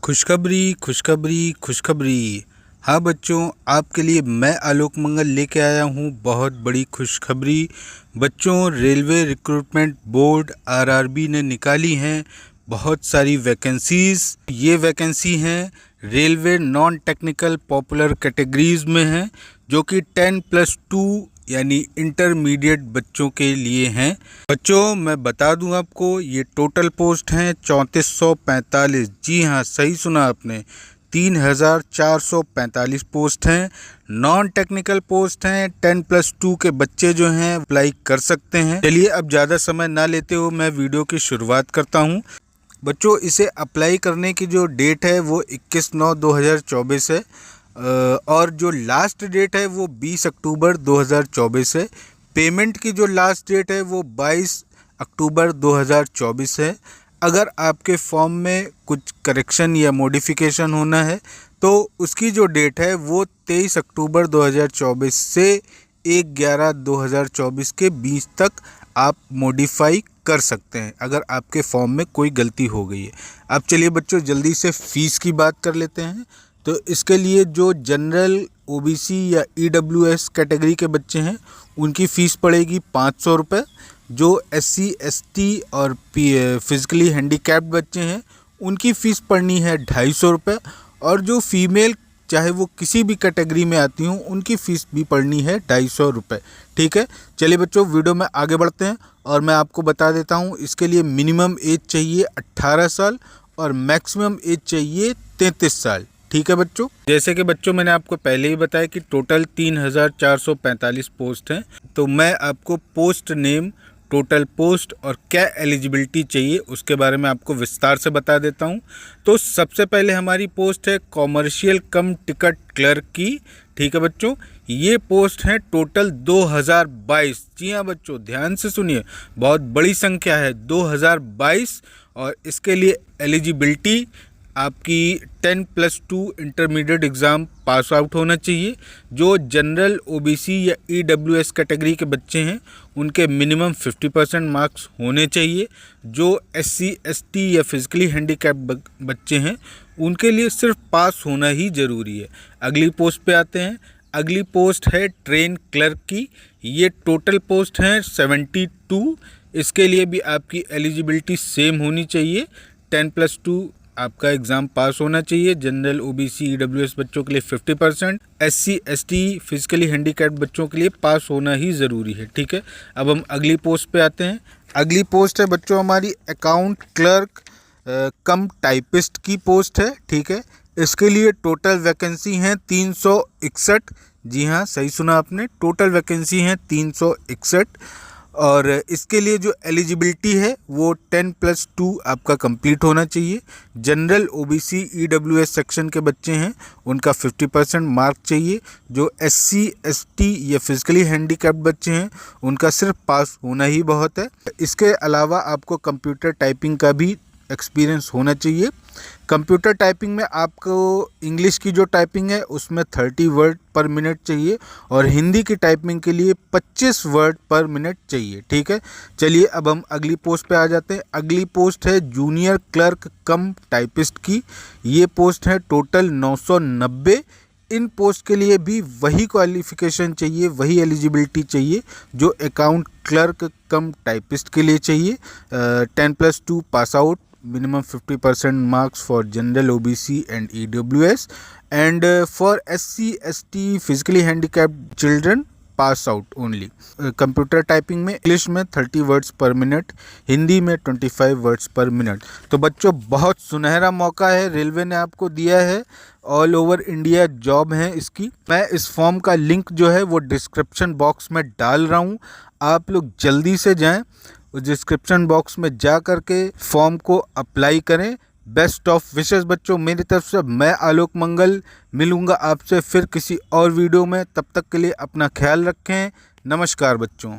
खुशखबरी खुशखबरी खुशखबरी। हाँ बच्चों, आपके लिए मैं आलोक मंगल लेके आया हूँ बहुत बड़ी खुशखबरी। बच्चों, रेलवे रिक्रूटमेंट बोर्ड आरआरबी ने निकाली हैं बहुत सारी वैकेंसीज़। ये वैकेंसी हैं railway non technical popular categories में हैं, जो कि 10+2 यानी इंटरमीडिएट बच्चों के लिए हैं। बच्चों, मैं बता दूं आपको, ये टोटल पोस्ट हैं 3445। जी हाँ, सही सुना आपने, 3445 पोस्ट हैं। नॉन टेक्निकल पोस्ट हैं। 10+2 के बच्चे जो हैं अप्लाई कर सकते हैं। चलिए अब ज़्यादा समय ना लेते हुए मैं वीडियो की शुरुआत करता हूँ। बच्चों, इसे अप्लाई करने की जो डेट है वो 21/9/2024 है और जो लास्ट डेट है वो 20 अक्टूबर 2024 है। पेमेंट की जो लास्ट डेट है वो 22 अक्टूबर 2024 है। अगर आपके फॉर्म में कुछ करेक्शन या मॉडिफिकेशन होना है तो उसकी जो डेट है वो 23 अक्टूबर 2024 से 1/11/2024 के बीच तक आप मॉडिफाई कर सकते हैं, अगर आपके फॉर्म में कोई गलती हो गई है। अब चलिए बच्चों, जल्दी से फ़ीस की बात कर लेते हैं। तो इसके लिए जो जनरल, ओबीसी या ईडब्ल्यूएस कैटेगरी के बच्चे हैं उनकी फ़ीस पड़ेगी 500 रुपये। जो एससी, एसटी और फिज़िकली हैंडीकैप्ड बच्चे हैं उनकी फ़ीस पड़नी है 250 रुपये। और जो फीमेल, चाहे वो किसी भी कैटेगरी में आती हूँ, उनकी फ़ीस भी पड़नी है 250 रुपये। ठीक है, चलिए बच्चों वीडियो में आगे बढ़ते हैं और मैं आपको बता देता हूँ इसके लिए मिनिमम एज चाहिए 18 साल और मैक्सिमम एज चाहिए 33 साल। ठीक है बच्चों, जैसे कि बच्चों मैंने आपको पहले ही बताया कि टोटल 3445 पोस्ट हैं। तो मैं आपको पोस्ट नेम, टोटल पोस्ट और क्या एलिजिबिलिटी चाहिए उसके बारे में आपको विस्तार से बता देता हूं। तो सबसे पहले हमारी पोस्ट है कॉमर्शियल कम टिकट क्लर्क की। ठीक है बच्चों, ये पोस्ट है टोटल 2022। जी हाँ बच्चों, ध्यान से सुनिए, बहुत बड़ी संख्या है 2022। और इसके लिए एलिजिबिलिटी आपकी 10+2 इंटरमीडिएट एग्ज़ाम पास आउट होना चाहिए। जो जनरल, ओबीसी या ईडब्ल्यूएस कैटेगरी के बच्चे हैं उनके मिनिमम 50% मार्क्स होने चाहिए। जो एससी, एसटी या फिज़िकली हैंडीकैप्ड बच्चे हैं उनके लिए सिर्फ पास होना ही ज़रूरी है। अगली पोस्ट पे आते हैं। अगली पोस्ट है ट्रेन क्लर्क की। ये टोटल पोस्ट हैं 72। इसके लिए भी आपकी एलिजिबिलिटी सेम होनी चाहिए। 10+2 आपका एग्ज़ाम पास होना चाहिए। जनरल, ओबीसी, ईडब्ल्यूएस बच्चों के लिए 50%, एससी, एसटी, फिजिकली हैंडीकैप्ड बच्चों के लिए पास होना ही ज़रूरी है। ठीक है, अब हम अगली पोस्ट पे आते हैं। अगली पोस्ट है बच्चों हमारी अकाउंट क्लर्क कम टाइपिस्ट की पोस्ट है। ठीक है, इसके लिए टोटल वैकेंसी हैं 361। जी हाँ, सही सुना आपने, टोटल वैकेंसी हैं 361। और इसके लिए जो एलिजिबिलिटी है वो 10+2 आपका कंप्लीट होना चाहिए। जनरल, ओबीसी, ईडब्ल्यूएस सेक्शन के बच्चे हैं उनका 50% मार्क चाहिए। जो एससी, एसटी या फिजिकली हैंडीकैप्ड बच्चे हैं उनका सिर्फ पास होना ही बहुत है। इसके अलावा आपको कंप्यूटर टाइपिंग का भी एक्सपीरियंस होना चाहिए। कंप्यूटर टाइपिंग में आपको इंग्लिश की जो टाइपिंग है उसमें 30 वर्ड पर मिनट चाहिए और हिंदी की टाइपिंग के लिए 25 वर्ड पर मिनट चाहिए। ठीक है, चलिए अब हम अगली पोस्ट पे आ जाते हैं। अगली पोस्ट है जूनियर क्लर्क कम टाइपिस्ट की। ये पोस्ट है टोटल 990। इन पोस्ट के लिए भी वही क्वालिफ़िकेशन चाहिए, वही एलिजिबिलिटी चाहिए जो अकाउंट क्लर्क कम टाइपिस्ट के लिए चाहिए। 10+2 pass out, minimum 50% marks for general, OBC and EWS, and for SC, ST, physically handicapped children pass out only. Computer typing में इंग्लिश में 30 वर्ड्स पर मिनट, हिंदी में 25 वर्ड्स पर मिनट। तो बच्चों बहुत सुनहरा मौका है, रेलवे ने आपको दिया है। ऑल ओवर इंडिया जॉब है इसकी। मैं इस फॉर्म का लिंक जो है वो डिस्क्रिप्शन बॉक्स में डाल रहा हूँ, आप लोग जल्दी से जाएं, उस डिस्क्रिप्शन बॉक्स में जा करके फॉर्म को अप्लाई करें। बेस्ट ऑफ विशेस बच्चों मेरी तरफ से। मैं आलोक मंगल मिलूँगा आपसे फिर किसी और वीडियो में। तब तक के लिए अपना ख्याल रखें। नमस्कार बच्चों।